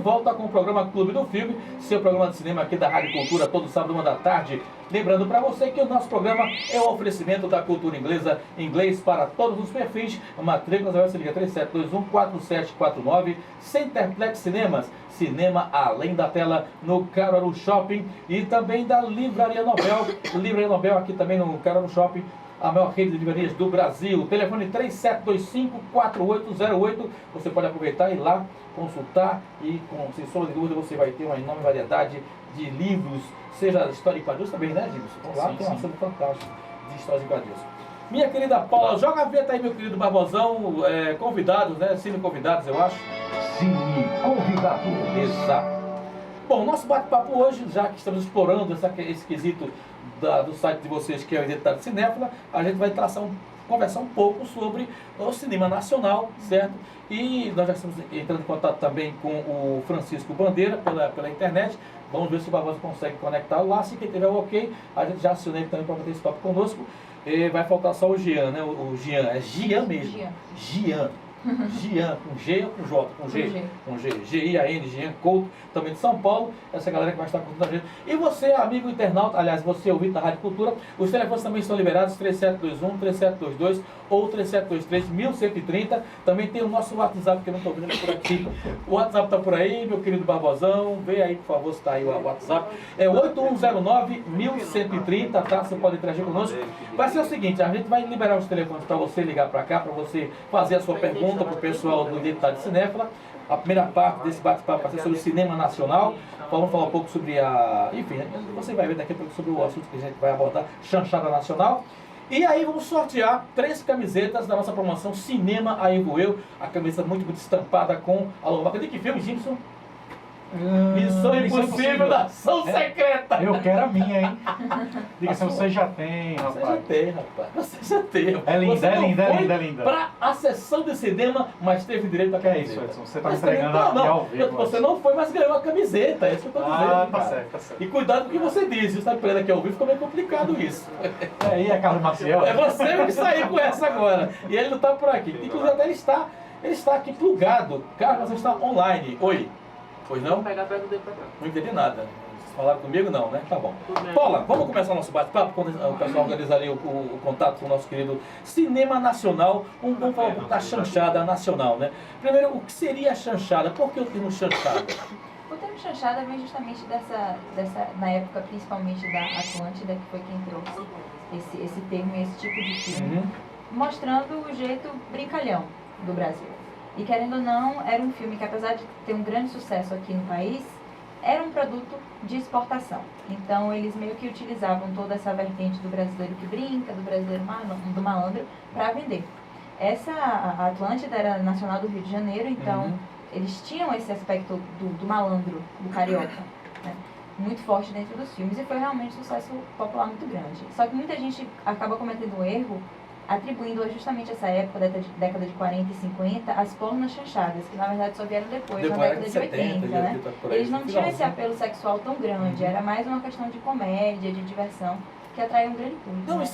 volta com o programa Clube do Filme, seu programa de cinema aqui da Rádio Cultura, todo sábado, 1h da tarde. Lembrando para você que o nosso programa é o oferecimento da cultura inglesa, inglês para todos os perfis. Matrículas, agora se liga 3721-4749, Centerplex Cinemas, cinema além da tela no Caruaru Shopping, e também da Livraria Nobel, Livraria Nobel aqui também no Caruaru Shopping, a maior rede de livrarias do Brasil. Telefone 3725-4808. Você pode aproveitar e ir lá consultar e, sem sombra de dúvida, você vai ter uma enorme variedade de livros, seja história em quadrinhos também, né, Gilson? Então, lá tem uma série fantástica de histórias em quadrinhos. Minha querida Paula, joga a vinheta aí, meu querido Barbosão. Convidados, né? Cine convidados, eu acho. Cine convidado. Exato. Bom, nosso bate-papo hoje, já que estamos explorando esse quesito do site de vocês, que é o Identidade Cinéfila, a gente vai conversar um pouco sobre o cinema nacional, certo? E nós já estamos entrando em contato também com o Francisco Bandeira pela internet. Vamos ver se o Barbosa consegue conectar lá. Se quem tiver o ok, a gente já aciona ele também para bater esse papo conosco. E vai faltar só o Gian, né? O Gian, é Gian mesmo. Gian. Gian, com G ou com J? Com G. Com G. G-I-A-N, Gian Couto, também de São Paulo. Essa galera que vai estar com a gente. E você, amigo internauta, aliás, você ouvinte da Rádio Cultura, os telefones também estão liberados, 3721-3722 ou 3723-1130. Também tem o nosso WhatsApp, que eu não estou vendo por aqui. O WhatsApp está por aí, meu querido Barbosão. Vê aí, por favor, se está aí o WhatsApp. É 8109-1130, tá? Você pode interagir conosco. Vai ser o seguinte, a gente vai liberar os telefones para você ligar para cá, para você fazer a sua pergunta para o pessoal do Identidade Cinéfila. A primeira parte desse bate-papo vai ser sobre o cinema nacional. Vamos falar um pouco sobre enfim, você vai ver daqui a pouco sobre o assunto que a gente vai abordar, chanchada nacional. E aí vamos sortear 3 camisetas da nossa promoção Cinema Aí Vou Eu. A camiseta muito estampada com a logomarca de que filme, Gibson? Missão Impossível da Ação Secreta. Eu quero a minha, hein? Diga se você já tem, rapaz. Você já tem, rapaz. Você já tem. É linda, você é linda, não é foi linda, é linda. Pra a sessão de cinema, mas teve direito a Que é camiseta. isso, Edson? Você tá me Mas entregando também, aqui ao vivo. Você não foi, mas ganhou a camiseta. É isso que eu tô dizendo. Ah, tá cara. certo, tá certo. E cuidado com o que você diz. Você está pegando aqui ao vivo, ficou meio complicado isso. E aí, é Carlos Maciel? É você que saiu com essa agora. E ele não tá por aqui. Inclusive até ele está aqui plugado. Carlos, você está online. Oi. Pois não? Vou pegar perto dele pra cá. Não entendi nada. Vocês falaram comigo? Não, né? Tá bom. Paula, vamos começar o nosso bate-papo, quando o pessoal organiza ali o contato com o nosso querido Cinema Nacional. Vamos falar um pouco da chanchada nacional, né? Primeiro, o que seria a chanchada? Por que o termo chanchada? O termo chanchada vem justamente na época principalmente da Atlântida, que foi quem trouxe esse termo e esse tipo de filme, mostrando o jeito brincalhão do Brasil. E querendo ou não, era um filme que, apesar de ter um grande sucesso aqui no país, era um produto de exportação. Então eles meio que utilizavam toda essa vertente do brasileiro que brinca, do brasileiro do malandro, para vender. A Atlântida era nacional do Rio de Janeiro, então eles tinham esse aspecto do malandro, do carioca, né, muito forte dentro dos filmes, e foi realmente um sucesso popular muito grande. Só que muita gente acaba cometendo um erro atribuindo justamente essa época, década de 40 e 50, as pornas chanchadas, que na verdade só vieram depois na década de 80, né? Eles não tinham esse apelo sexual tão grande, era mais uma questão de comédia, de diversão, que atraiu um grande público. Não, né?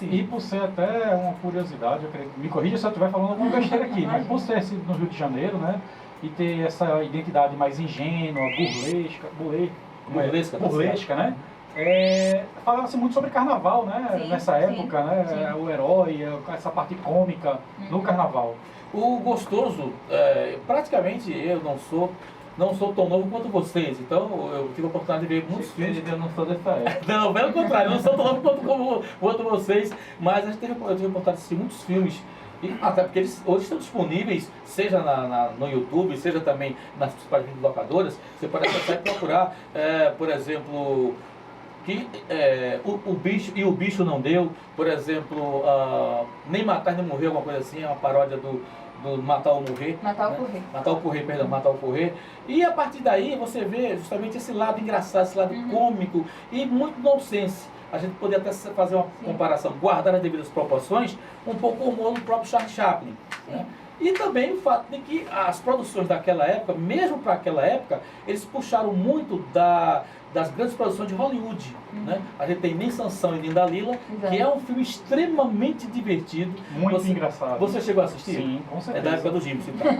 E por ser até uma curiosidade, eu acredito, me corrija se eu estiver falando alguma besteira aqui, mas por ser no Rio de Janeiro, né? E ter essa identidade mais ingênua, burlesca, né? Falava-se muito sobre carnaval, né? Sim, nessa época, sim, né? sim. O herói, essa parte cômica no carnaval. O gostoso, praticamente eu não sou tão novo quanto vocês, então eu tive a oportunidade de ver muitos filmes. Eu não sou dessa época. Não, pelo contrário, eu não sou tão novo quanto eu mas eu tive a oportunidade de assistir muitos filmes. E até porque eles hoje estão disponíveis, seja no YouTube, seja também nas principais locadoras. Você pode acessar e procurar, por exemplo, o bicho não deu, por exemplo, Nem Matar Nem Morrer, alguma coisa assim, é uma paródia do Matar ou Morrer. Matar ou né? Correr. Matar ou Correr. E a partir daí você vê justamente esse lado engraçado, esse lado cômico e muito nonsense. A gente poderia até fazer uma comparação, guardar as devidas proporções, um pouco o humor do próprio Charles Chaplin. Né? E também o fato de que as produções daquela época, mesmo para aquela época, eles puxaram muito das grandes produções de Hollywood. Né? A gente tem Nem Sansão e Nem Dalila, que é um filme extremamente divertido. Muito engraçado. Você chegou a assistir? Sim, com certeza. É da época do Gibson, então.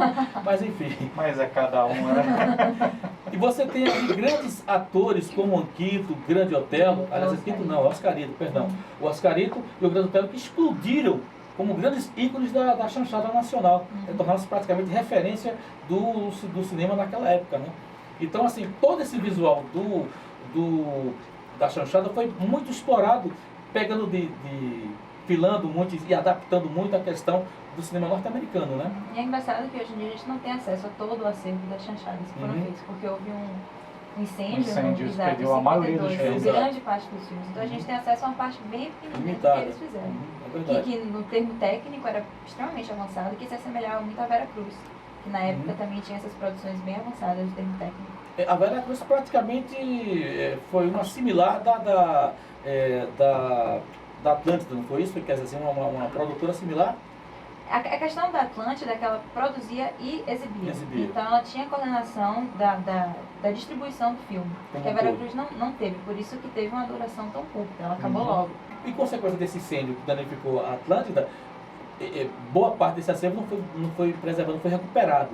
Mas enfim. Mas é cada um, né? E você tem aqui grandes atores como Anquito, Grande Otelo, aliás, Anquito não, Oscarito, perdão. O Oscarito e o Grande Otelo que explodiram como grandes ícones da chanchada nacional. Tornaram-se praticamente referência do cinema naquela época. Né? Então, assim, todo esse visual da chanchada foi muito explorado, pegando filando muito e adaptando muito a questão do cinema norte-americano, né? E é engraçado que hoje em dia a gente não tem acesso a todo o acervo das chanchadas que foram feitos, porque houve um incêndio no perdeu a maioria dos filmes. grande parte dos filmes. Então a gente tem acesso a uma parte bem pequenininha do que eles fizeram. É verdade. Que no termo técnico era extremamente avançado, que se assemelhava muito à Vera Cruz, que na época também tinha essas produções bem avançadas de termo técnico. A Vera Cruz praticamente foi uma similar da Atlântida, não foi isso? Quer dizer, uma produtora similar? A questão da Atlântida é que ela produzia e exibia. Então ela tinha coordenação da distribuição do filme. Porque a Vera Cruz não teve, por isso que teve uma duração tão curta, ela acabou logo. E consequência desse incêndio que danificou a Atlântida, boa parte desse acervo não foi preservado, não foi recuperado.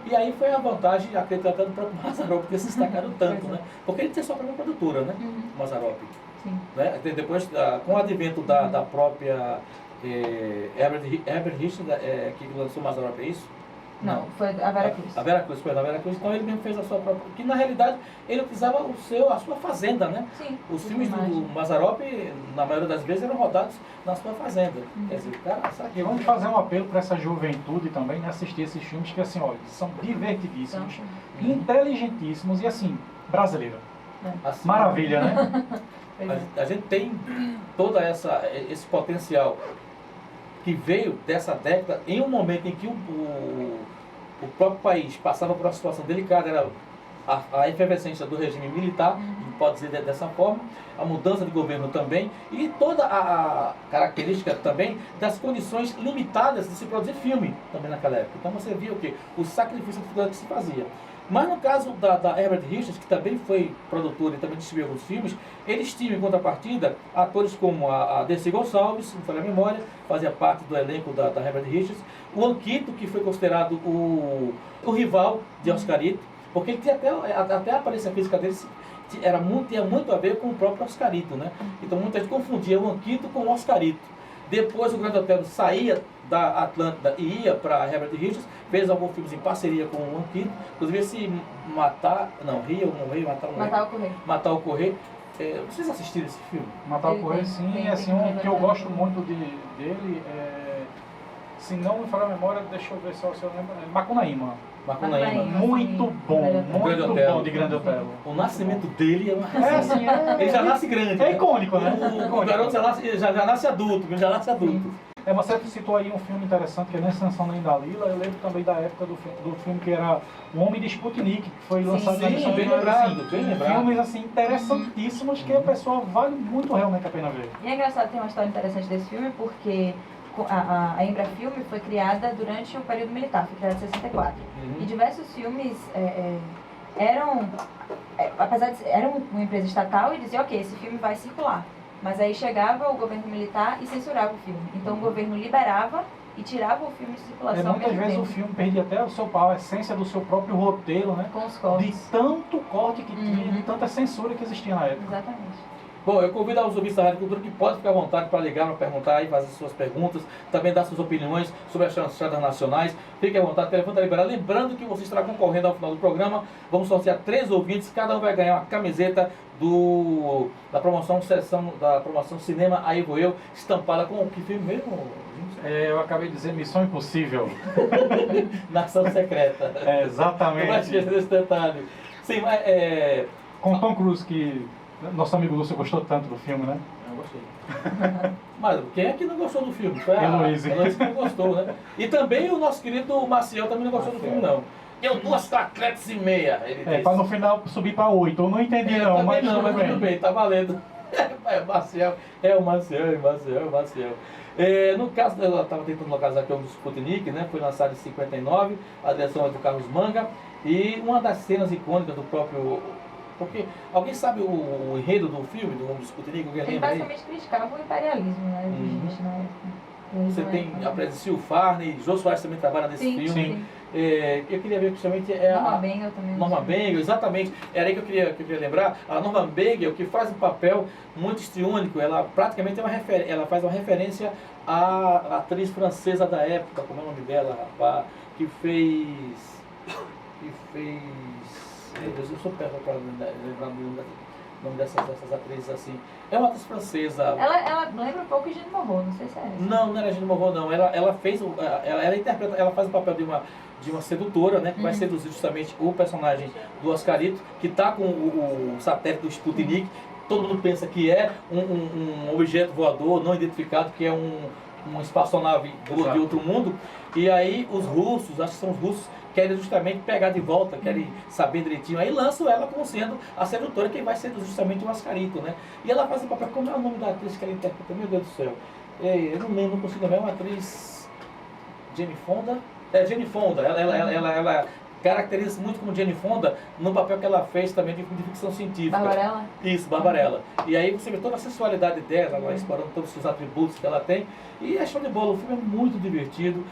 E aí foi a vantagem, acredito até do próprio Mazzaropi ter se destacado tanto, né? Porque ele tem sua própria produtora, né? O Mazzaropi. Sim. Né? Depois, com o advento da própria Herbert Richards, que lançou o Mazzaropi, é isso? Não, foi a Vera Cruz. A Vera Cruz, foi a Vera Cruz, então ele mesmo fez a sua própria. Que na realidade ele utilizava a sua fazenda, né? Sim. Os filmes do Mazzaropi, na maioria das vezes, eram rodados na sua fazenda. Quer dizer, cara, sabe? E vamos fazer um apelo para essa juventude também, né? Assistir esses filmes que, assim, olha, são divertidíssimos, inteligentíssimos e, assim, brasileira. Assim, Maravilha, né? a gente tem todo esse potencial que veio dessa década em um momento em que o próprio país passava por uma situação delicada, era a efervescência do regime militar, pode dizer dessa forma, a mudança de governo também, e toda a característica também das condições limitadas de se produzir filme também naquela época. Então você via o quê? O sacrifício que se fazia. Mas no caso da Herbert Richards, que também foi produtor e também distribuiu alguns filmes, eles tinham em contrapartida atores como a Dercy Gonçalves, se não falha a memória, fazia parte do elenco da Herbert Richards, o Anquito, que foi considerado o rival de Oscarito, porque ele tinha até a aparência física dele tinha muito a ver com o próprio Oscarito, né? Então muita gente confundia o Anquito com o Oscarito. Depois o Grande Otelo saía da Atlântida e ia para a Herbert Richards, fez alguns filmes em parceria com o Anquito, inclusive esse Matar o Correio. Vocês assistiram esse filme? Matar o Correio, sim, assim, um que eu gosto muito dele se não me falha a memória, deixa eu ver se eu lembro, Macunaíma. Muito bom de Grande Otelo. O nascimento dele é uma assim, ele já nasce grande. É icônico, né? O garoto já nasce adulto, ele já nasce adulto. Você citou aí um filme interessante que é Nem Sansão Nem Dalila. Eu lembro também da época do filme que era O Homem de Sputnik, que foi lançado na Sim, bem lembrado. Filmes assim interessantíssimos que a pessoa vale muito realmente a pena ver. E é engraçado, tem uma história interessante desse filme, porque a Embrafilme foi criada durante o período militar, foi criada em 64. E diversos filmes apesar de eram uma empresa estatal e dizia, ok, esse filme vai circular. Mas aí chegava o governo militar e censurava o filme. Então o governo liberava e tirava o filme de circulação. Muitas vezes o filme perdia até a essência do seu próprio roteiro, né? Com os cortes. De tanto corte que tinha, de tanta censura que existia na época. Exatamente. Bom, eu convido aos ouvintes da Rádio Cultura que podem ficar à vontade para ligar, para perguntar e fazer suas perguntas, também dar suas opiniões sobre as chanchadas nacionais. Fiquem à vontade, o telefone está liberado. Lembrando que você estará concorrendo ao final do programa. Vamos sortear 3 ouvintes, cada um vai ganhar uma camiseta da promoção Cinema Aí Vou Eu, estampada com o que filme mesmo? Eu acabei de dizer Missão Impossível. Nação Secreta. Exatamente. Não vai esquecer desse detalhe. Sim, com Tom Cruise, que nosso amigo Lúcio gostou tanto do filme, né? Eu gostei. Mas quem é que não gostou do filme? Foi a Heloísa que não gostou, né? E também o nosso querido Maciel também não gostou do filme, não. Eu 2 tacletes e meia, ele disse. Para no final subir para 8. Eu não entendi não, mas tudo bem, tá valendo. Maciel, Maciel. No caso, ela estava tentando localizar aqui o Sputnik, né? Foi lançado em 59, a direção é do Carlos Manga, e uma das cenas icônicas do próprio... Porque alguém sabe o enredo do filme, do Sputnik? Ele basicamente criticava o imperialismo, né, vigente na época. Você tem a presença de Sil Farney, Jô Soares também trabalha nesse filme. Sim. Eu queria ver justamente Norma Bengel também. Norma Bengel, exatamente. Era aí que eu queria lembrar. A Norma Bengel, que faz um papel muito histriônico, ela praticamente ela faz uma referência à atriz francesa da época, como é o nome dela, rapaz, que fez... Eu sou péssimo para lembrar o nome dessas atrizes assim. É uma atriz francesa. Ela lembra um pouco de Jeanne Moreau, não sei se é essa. Não era Jeanne Moreau, não. Ela interpreta, ela faz o papel de uma sedutora, né? Que vai seduzir justamente o personagem do Oscarito, que está com o satélite do Sputnik. Todo mundo pensa que é um objeto voador não identificado, que é uma espaçonave de outro mundo. E aí os russos, acho que são os russos, querem justamente pegar de volta, querem saber direitinho. Aí lançam ela como sendo a sedutora, que vai seduzir justamente o Oscarito, né? E ela faz o papel, como é o nome da atriz que ela interpreta? Meu Deus do céu. Eu não lembro, não consigo lembrar. É uma atriz... Jane Fonda? Jane Fonda. Ela caracteriza muito como Jane Fonda no papel que ela fez também de ficção científica. Barbarella? Isso, Barbarella. E aí você vê toda a sensualidade dela, ela explorando todos os seus atributos que ela tem. E é show de bola, o filme é muito divertido.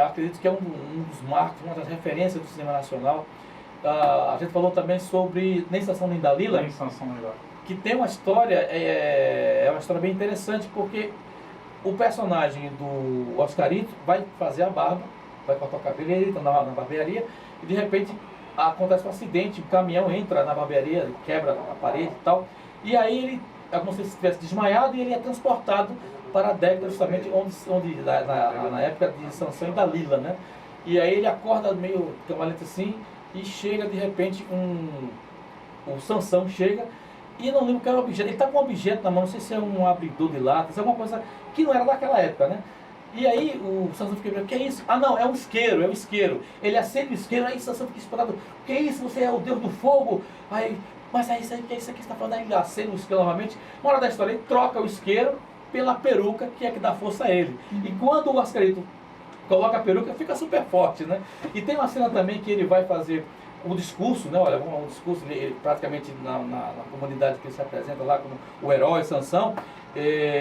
Acredito que é um dos marcos, uma das referências do cinema nacional. A gente falou também sobre Nem Sansão Nem Dalila, que tem uma história, é uma história bem interessante, porque o personagem do Oscarito vai fazer a barba, vai cortar o cabelo, ele entra na barbearia e de repente acontece um acidente, o caminhão entra na barbearia, quebra a parede e tal, e aí ele, é como se ele estivesse desmaiado e ele é transportado para a década justamente onde na época de Sansão e Dalila, né? E aí ele acorda meio cavalete assim e chega de repente o Sansão chega e não lembro qual é o objeto, ele está com um objeto na mão, não sei se é um abridor de latas, é alguma coisa que não era daquela época, né? E aí o Sansão fica perguntando, o que é isso? Ah não, é um isqueiro, Ele acende o isqueiro, aí o Sansão fica esperando, o que é isso? Você é o deus do fogo? Aí, mas é isso aí, que é isso aqui que você está falando? Aí ele acende o isqueiro novamente, uma hora da história ele troca o isqueiro pela peruca, que é que dá força a ele. E quando o Oscarito coloca a peruca, fica super forte, né? E tem uma cena também que ele vai fazer o discurso, né? Olha, um discurso, ele praticamente na comunidade que ele se apresenta lá como o herói Sansão,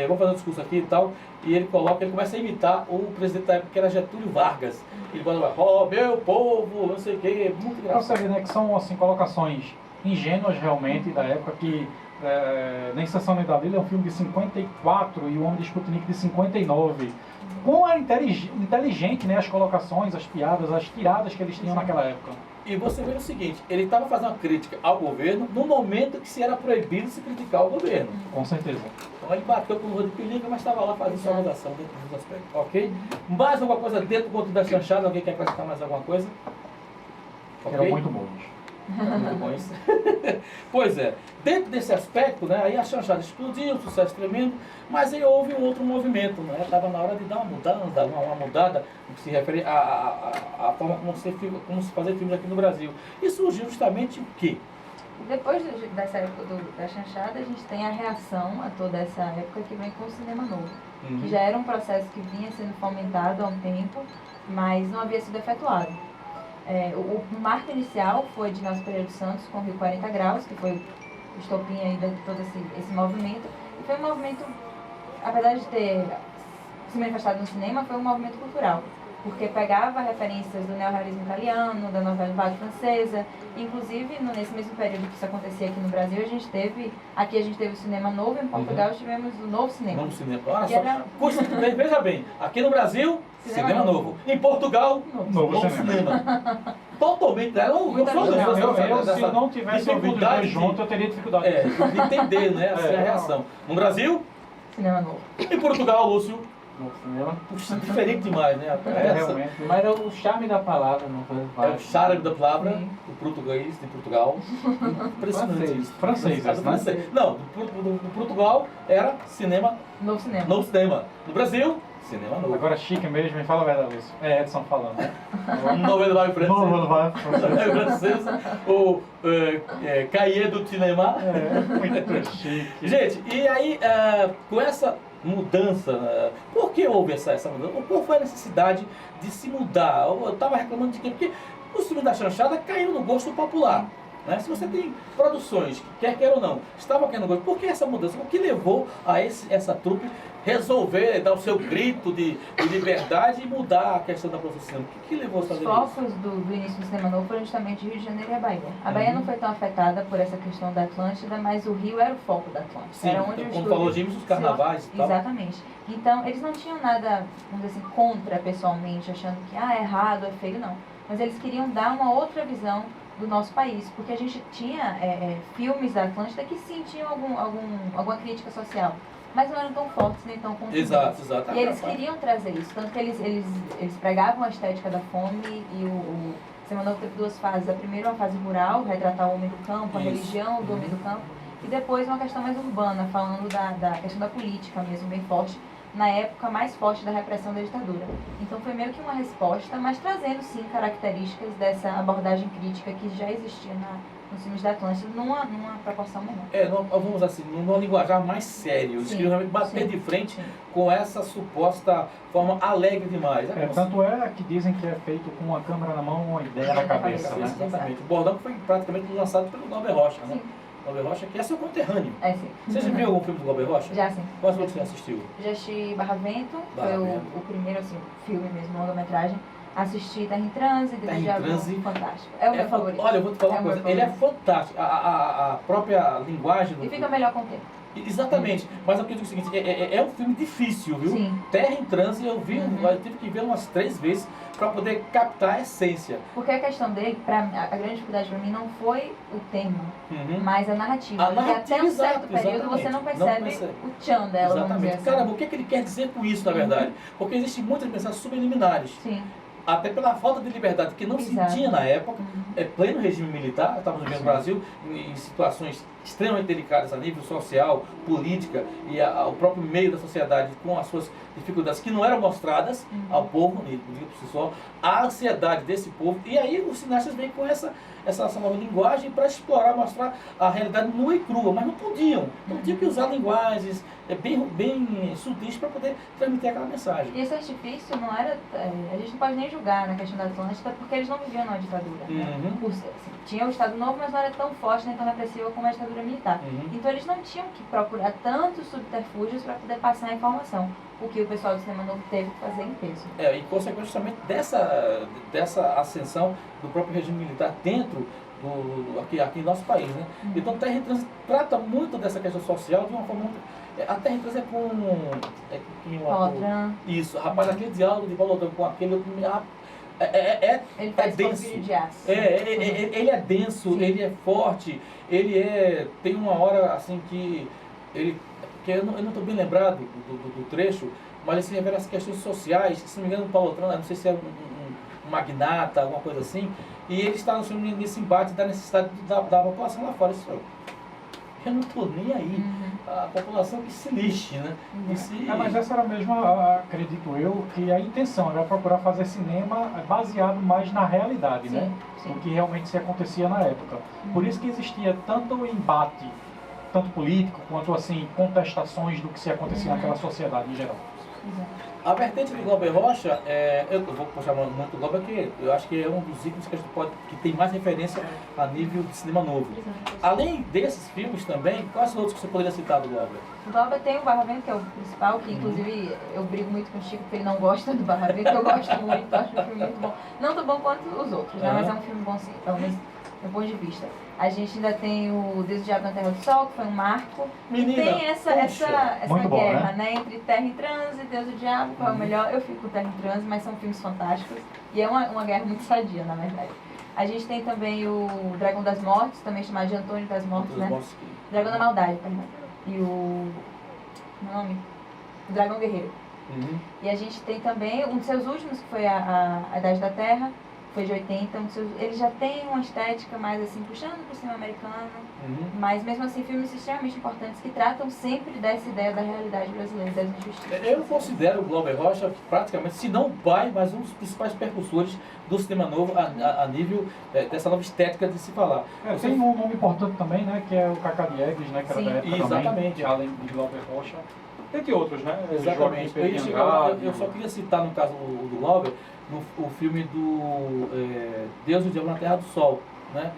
vamos fazer um discurso aqui e tal, e ele começa a imitar o presidente da época, que era Getúlio Vargas. Ele vai lá, meu povo, não sei o que, muito engraçado. Você vê, né, que são assim, colocações ingênuas realmente da época, que Nem Sansão Nem Dalila é um filme de 54 e o Homem de Sputnik de 59. Como era inteligente, né, as colocações, as piadas, as tiradas que eles tinham naquela época. E você vê o seguinte, ele estava fazendo uma crítica ao governo no momento que se era proibido se criticar o governo. Com certeza. Então ele bateu com o de pelica, mas estava lá fazendo sua anotação dentro dos aspectos, ok? Mais alguma coisa dentro do conto da chanchada? Alguém quer acrescentar mais alguma coisa? Okay? Eram muito bons. Muito bom isso. Pois é, dentro desse aspecto, né, aí a chanchada explodiu, um sucesso tremendo, mas aí houve um outro movimento, né? Estava na hora de dar uma mudança, uma mudada no que se refere à forma como se fazer filmes aqui no Brasil. E surgiu justamente o quê? Depois dessa época da chanchada, a gente tem a reação a toda essa época que vem com o cinema novo, que já era um processo que vinha sendo fomentado há um tempo, mas não havia sido efetuado. O marco inicial foi de Nelson Pereira dos Santos com o Rio 40 Graus, que foi o estopim aí de todo esse movimento. E foi um movimento, apesar de ter se manifestado no cinema, foi um movimento cultural, porque pegava referências do neorrealismo italiano, da novela vague francesa. Inclusive, nesse mesmo período que isso acontecia aqui no Brasil, a gente teve o cinema novo, em Portugal tivemos o novo cinema. Novo cinema. Olha só, veja bem, aqui no Brasil, cinema novo. Em Portugal, novo cinema. Totalmente, se eu não tivesse ouvido os dois juntos, eu teria dificuldade de entender, né, assim, a reação. No Brasil, cinema novo. Em Portugal, Lúcio, no cinema. Puxa, diferente demais, né? Realmente. Mas é o charme da palavra, não foi? É o charme da palavra, do português, de Portugal. Impressionante isso. Francês, né? Não, do Portugal era cinema. Novo cinema. Novo cinema. No Brasil, Cinema novo. Agora chique mesmo, me fala a verdade, Lúcio. É Edson falando, né? Novo Elevado Francesa. Novo Elevado Francesa. O Cahiers do Cinema. Muito chique. Gente, e aí, com essa mudança, por que houve essa mudança? Qual foi a necessidade de se mudar? Eu estava reclamando de quê? Porque os filmes da chanchada caíram no gosto popular. Né? Se você tem produções, quer ou não, estavam caindo no gosto, por que essa mudança? O que levou a essa trupe resolver dar o seu grito de liberdade e mudar a questão da produção do cinema? O que levou a fazer isso? Os focos do início do cinema novo foram justamente Rio de Janeiro e a Bahia. A Bahia não foi tão afetada por essa questão da Atlântida, mas o Rio era o foco da Atlântida. Sim, era onde como falou James, os carnavais e tal. Exatamente. Então, eles não tinham nada, vamos dizer assim, contra pessoalmente, achando que é errado, é feio, não. Mas eles queriam dar uma outra visão do nosso país, porque a gente tinha filmes da Atlântida que sim tinham alguma crítica social, mas não eram tão fortes nem tão contundentes. Exato. E eles queriam trazer isso, tanto que eles pregavam a estética da fome e o Cinema Novo teve duas fases. A primeira, uma fase rural, retratar o homem do campo, a religião do homem do campo, e depois uma questão mais urbana, falando da questão da política mesmo, bem forte, na época mais forte da repressão da ditadura. Então foi meio que uma resposta, mas trazendo sim características dessa abordagem crítica que já existia nos filmes da Atlântida, numa proporção menor. Vamos assim, num linguajar mais sério. Eles queriam realmente bater de frente com essa suposta forma alegre demais. Tanto é que dizem que é feito com uma câmera na mão, uma ideia na cabeça, né? Exatamente. O bordão foi praticamente lançado pelo Glauber Rocha, né? Glauber Rocha, que é seu conterrâneo. Sim. Você já viu algum filme do Glauber Rocha? Já, sim. Quais outros você assistiu? Já assisti Barravento, foi o primeiro assim, filme mesmo, longa-metragem. Assisti Terra em Trânsito, fantástico. É o meu favorito. Olha, eu vou te falar uma coisa, ele é fantástico. A própria linguagem do E fica melhor com o tempo. Exatamente, mas eu digo o seguinte, é um filme difícil, viu? Sim. Terra em Trânsito, eu tive que ver umas 3 vezes para poder captar a essência. Porque a questão dele, a grande dificuldade para mim não foi o tema, mas a narrativa. Porque até um certo período você não percebe o tchan dela, vamos dizer assim. Caramba, o que ele quer dizer com isso, na verdade? Porque existem muitas mensagens subliminares. Sim. Até pela falta de liberdade que não se tinha na época, pleno regime militar, estávamos vivendo no Brasil, em situações extremamente delicadas a nível social, política e o próprio meio da sociedade com as suas dificuldades que não eram mostradas ao povo, diga por si só, a ansiedade desse povo. E aí os cineastas vêm com essa nova linguagem para explorar, mostrar a realidade nua e crua, mas não podiam. Então tinham que usar linguagens bem sutis para poder transmitir aquela mensagem. E esse artifício não era... a gente não pode nem julgar na questão da Atlântida, porque eles não viviam numa ditadura. Tinha o Estado Novo, mas não era tão forte nem tão repressiva como a ditadura militar. Então eles não tinham que procurar tantos subterfúgios para poder passar a informação, o que o pessoal do Cinema Novo teve que fazer em peso. E consequentemente dessa ascensão do próprio regime militar dentro aqui em nosso país, né? Então Terra em Trânsito trata muito dessa questão social de uma forma muito... A Terra em Trânsito é com Paulotran. Isso, rapaz, aquele diálogo de Paulotran com aquele... Ele faz denso. De aço. Ele é denso, ele é forte, tem uma hora assim que eu não estou bem lembrado do trecho, mas ele se revela as questões sociais, se não me engano o Paulotran, não sei se é um magnata, alguma coisa assim, e ele está nesse embate da necessidade da população lá fora. Eu não estou nem aí. A população que se lixe, né? Mas essa era mesmo, acredito eu, que a intenção era procurar fazer cinema baseado mais na realidade, né? Sim. O que realmente se acontecia na época. Por isso que existia tanto embate, tanto político, quanto assim, contestações do que se acontecia naquela sociedade em geral. A vertente de Glauber Rocha, eu vou puxar muito o Glauber, porque eu acho que é um dos ícones que tem mais referência a nível de cinema novo. Além desses filmes também, quais outros que você poderia citar do Glauber? O Glauber tem o Barravento, que é o principal, que inclusive eu brigo muito com o Chico, porque ele não gosta do Barravento, eu gosto muito, acho um filme muito bom. Não tão bom quanto os outros, né? Mas é um filme bom sim, pelo menos do meu ponto de vista. A gente ainda tem o Deus do Diabo na Terra do Sol, que foi um marco. Menina, e tem essa Muito bom, guerra, né? Entre Terra em Trânsito e Deus do Diabo, qual é o melhor? Eu fico com Terra em Trânsito, mas são filmes fantásticos. E é uma guerra muito sadia, na verdade. A gente tem também o Dragão das Mortes, também chamado de Antônio das Mortes, né? Dragão da Maldade, perdão. E o nome? O Dragão Guerreiro. E a gente tem também um dos seus últimos, que foi a Idade da Terra, foi de 80, ele já tem uma estética mais assim, puxando para o cinema americano, mas mesmo assim filmes extremamente importantes que tratam sempre dessa ideia da realidade brasileira, das injustiças. Eu considero o Glauber Rocha praticamente, se não o pai, mas um dos principais percussores do cinema novo a nível dessa nova estética de se falar. Tem um nome importante também, né, que é o Cacá Diegues, né, que era da época exatamente. Também, além de Glauber Rocha. Entre outros, né? Exatamente. Eu só queria citar, no caso do Glauber, o filme do Deus e o Diabo na Terra do Sol, né?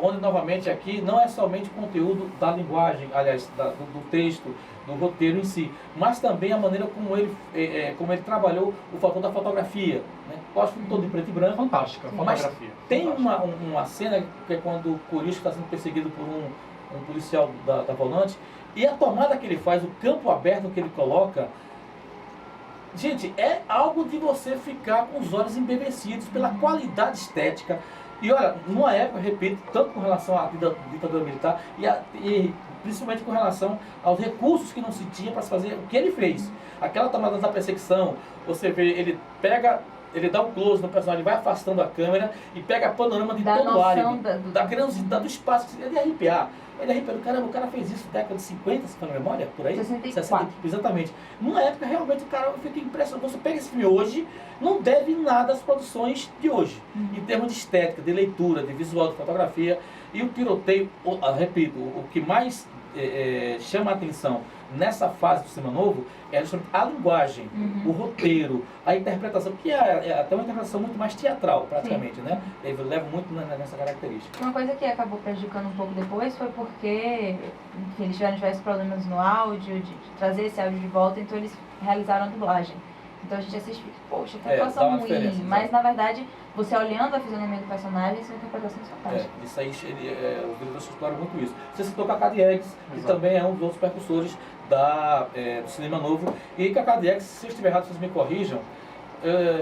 Onde, novamente, aqui não é somente o conteúdo da linguagem, aliás, do texto, do roteiro em si, mas também a maneira como ele trabalhou o fator da fotografia. Né? Eu acho o filme todo em preto e branco. Fantástica, fotografia. Mas tem uma cena que é quando o Corisco está sendo perseguido por um policial da Volante, e a tomada que ele faz, o campo aberto que ele coloca, gente, é algo de você ficar com os olhos embevecidos pela qualidade estética. E olha, numa época, repito, tanto com relação à ditadura militar e principalmente com relação aos recursos que não se tinha para se fazer o que ele fez. Aquela tomada da perseguição, você vê, ele dá um close no personagem, vai afastando a câmera e pega a panorama de todo o área, da grandiosidade do espaço, ele ia arrepiar. Ele arrepiou, caramba, o cara fez isso na década de 50, se for na memória, por aí? 64. Exatamente. Numa época, realmente, o cara fica impressionado. Você pega esse filme hoje, não deve nada às produções de hoje. Em termos de estética, de leitura, de visual, de fotografia. E o tiroteio, repito, o que mais chama a atenção nessa fase do cinema novo é justamente a linguagem, o roteiro, a interpretação, que é até uma interpretação muito mais teatral, praticamente, né? Ele leva muito nessa característica. Uma coisa que acabou prejudicando um pouco depois foi porque eles tiveram diversos problemas no áudio, de trazer esse áudio de volta, então eles realizaram a dublagem. Então a gente assiste e fica, poxa, que atuação ruim. Mas na verdade, você olhando a fisionomia do personagem, são interpretações fantásticas. Isso aí, os diretores exploram muito isso. Você citou Cacá Diegues, que também é um dos outros percussores do cinema novo. E Cacá Diegues, se eu estiver errado, vocês me corrijam,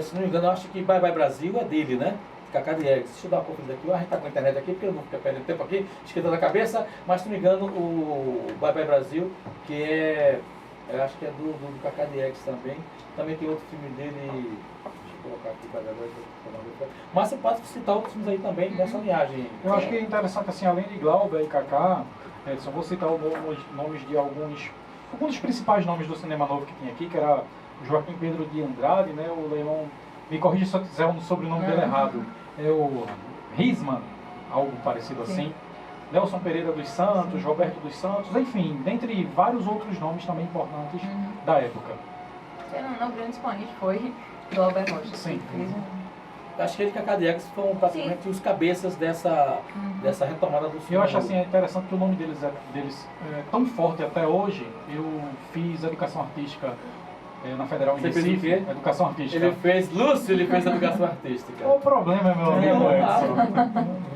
se não me engano, eu acho que Bye Bye Brasil é dele, né? Cacá Diegues. Deixa eu dar uma conferida aqui. A gente tá com a internet aqui, porque eu não fico perdendo tempo aqui, esquentando a cabeça. Mas, se não me engano, o Bye Bye Brasil, que eu acho que é do Cacá Diegues também. Também tem outro filme dele, deixa eu colocar aqui para agora. Mas você pode citar outros filmes aí também nessa linhagem. Eu acho que é interessante, assim, além de Glauber e Cacá, só vou citar os nomes de alguns dos principais nomes do cinema novo que tinha aqui, que era Joaquim Pedro de Andrade, né, o Leão, me corrija se eu quiser o sobrenome dele errado, é o Risman, algo parecido assim. Nelson Pereira dos Santos, Roberto dos Santos, enfim, dentre vários outros nomes também importantes da época. Não, o grande exponente foi Glauber Rocha. Sim. Acho que ele e Cacá Diegues foram praticamente os cabeças dessa retomada do cinema. Eu acho assim, interessante que o nome deles é tão forte até hoje. Eu fiz educação artística na Federal em Recife. Fez o quê? Educação artística. Ele fez educação artística. Qual o problema, meu amigo Edson?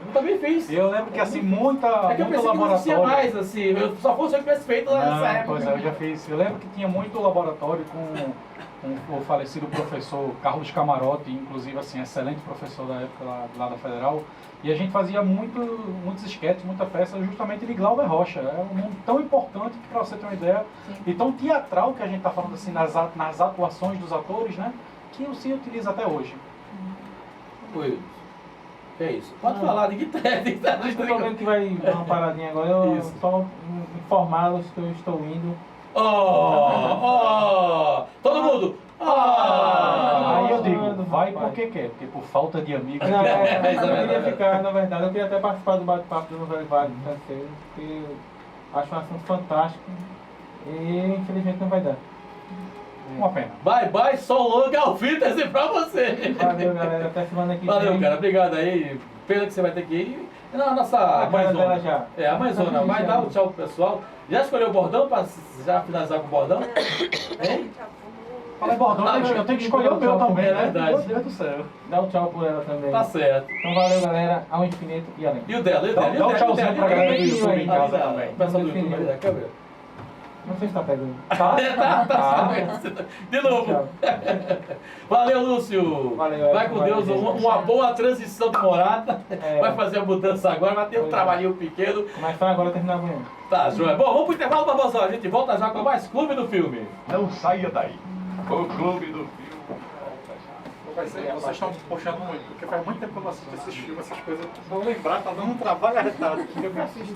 Eu também fiz. Eu lembro que assim, muito eu pensei laboratório. Que não mais, assim, eu só fosse eu que tivesse feito lá nessa época. Pois é, eu já fiz. Eu lembro que tinha muito laboratório com o falecido professor Carlos Camarote, inclusive assim, excelente professor da época lá da Federal. E a gente fazia muitos esquetes, muita peça justamente de Glauber Rocha. É um nome tão importante que, para você ter uma ideia, e tão teatral que a gente está falando assim nas atuações dos atores, né? Que o Cine utiliza até hoje. Foi. É isso. Pode falar de guitarra. Estou vendo que vai dar uma paradinha agora. Eu só informá-los que eu estou indo. Todo mundo! Aí eu digo, vai porque quer, porque por falta de amigos. Não, eu queria ficar, na verdade, eu queria até participar do bate-papo do Velho Vale francês, porque eu acho um assunto fantástico e infelizmente não vai dar. Uma pena. Bye bye, so long, alfitas pra você! Valeu, galera, até semana que vem. Valeu, cara, obrigado aí. Pena que você vai ter que ir. Na nossa mãezona. A mãezona. Vai dar um tchau pro pessoal. Já escolheu o bordão pra já finalizar com o bordão? Hein? Fala bordão, eu tenho que escolher o meu também, né? É verdade. Meu Deus do céu. Dá um tchau por ela também. Tá certo. Então valeu, galera, ao infinito e além. E o dela? Dá um tchauzinho pra galera do YouTube em casa também. O pessoal do YouTube aí, quer ver? Não sei se tá pegando. Tá. De novo. Valeu, Lúcio. Valeu, vai com Deus. Uma boa transição de morada. Vai fazer a mudança agora, vai ter um trabalhinho pequeno. Começar agora, terminar amanhã. Tá, joia. Bom, vamos pro intervalo, Barbosão. A gente volta já com mais Clube do Filme. Não saia daí. O Clube do Filme volta já. Vocês estão puxando muito, porque faz muito tempo que eu não assisto esses filmes, essas coisas. Vou lembrar, tá dando um trabalho arretado. Eu me assisti.